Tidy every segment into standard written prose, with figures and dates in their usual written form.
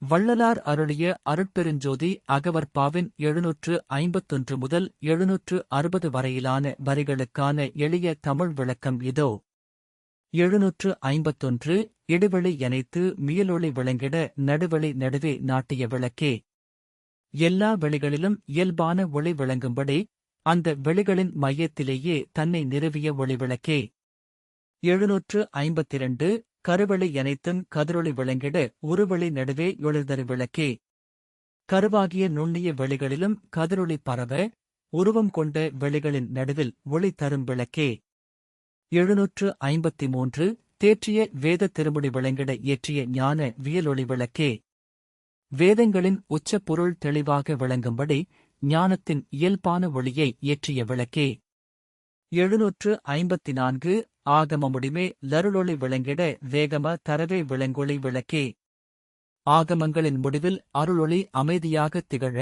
வள்ளலார் அருளிய அருட்பெருஞ்சோதி அகவற்பாவின் 751 முதல் 760 வரையிலான வரிகளுக்கான எளிய தமிழ் விளக்கம் இதோ. 751 இடைவெளி எனைத்து மியலொளி விளங்கிட நடுவெளி நடுவே நாட்டிய விளக்கே. எல்லா வெளிகளிலும் இயல்பான ஒளி விளங்கும்படி அந்த வெளிகளின் மையத்திலேயே தன்னை நிறுவிய ஒளிவிளக்கே. 752 கருவெளி எனைத்தும் கதிரொளி விளங்கிட உருவெளி நடுவே ஒளிர்தரு விளக்கே. கருவாகிய நுண்ணிய வெளிகளிலும் கதிரொளி பரவ உருவம் கொண்ட வெளிகளின் நடுவில் ஒளி தரும் விளக்கே. 753 தேற்றிய வேத திருமுடி விளங்கிட ஏற்றிய ஞான வியலொளி விளக்கே. வேதங்களின் உச்சப் பொருள் தெளிவாக விளங்கும்படி ஞானத்தின் இயல்பான ஒளியை ஏற்றிய விளக்கே. 754 ஆகம முடிமே லருளொளி விளங்கிட வேகம தரவே விளங்கொளி விளக்கே. ஆகமங்களின் முடிவில் அருளொளி அமைதியாகத் திகழ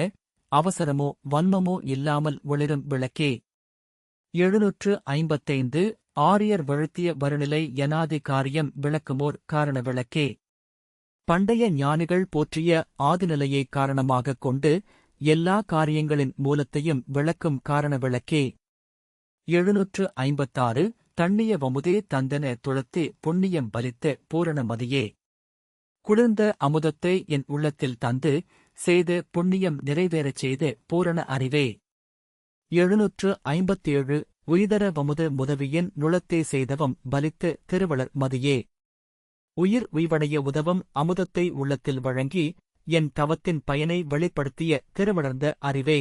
அவசரமோ வன்மமோ இல்லாமல் ஒளிரும் விளக்கே. 755 ஆரியர் வழுத்திய வருநிலை யனாதி காரியம் விளக்குமோர் காரண விளக்கே. பண்டைய ஞானிகள் போற்றிய ஆதிநிலையை காரணமாகக் கொண்டு எல்லா காரியங்களின் மூலத்தையும் விளக்கும் காரண விளக்கே. 756 தண்ணிய வமுதே தந்தன துளத்தே புண்ணியம் பலித்த பூரண மதியே. குளிர்ந்த அமுதத்தை என் உள்ளத்தில் தந்து செய்த புண்ணியம் நிறைவேறச் செய்த பூரண அறிவே. 757 உய்தர வமுத முதவியின் நுளத்தே செய்தவம் பலித்த திருவளர் மதியே. உயிர் உய்வடைய உதவும் அமுதத்தை உள்ளத்தில் வழங்கி என் தவத்தின் பயனை வெளிப்படுத்திய திருவளர்ந்த அறிவே.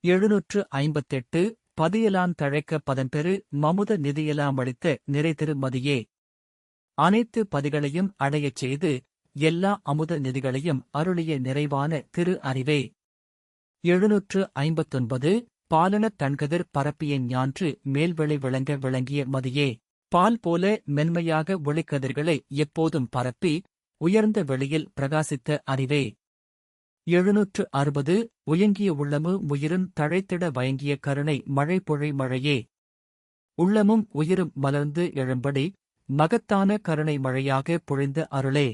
758 பதியலான் தழைக்க பதம்பெறு மமுத நிதியலாம் அளித்த நிறைதிரு மதியே. அனைத்து பதிகளையும் அடையச் செய்து எல்லா அமுத நிதிகளையும் அருளிய நிறைவான திரு அறிவே. 759 பாலனத் தன்கதிர் பரப்பிய ஞான்று மேல்வெளி விளங்க விளங்கிய மதியே. பால் போல மென்மையாக ஒளிக்கதிர்களை எப்போதும் பரப்பி உயர்ந்த வெளியில் பிரகாசித்த அறிவே. 760 உயங்கிய உள்ளமு உயிரும் தழைத்திட வயங்கிய கருணை மழை பொழை மழையே. உள்ளமும் உயிரும் மலர்ந்து எழும்படி மகத்தான கருணை மழையாக பொழிந்த அருளே.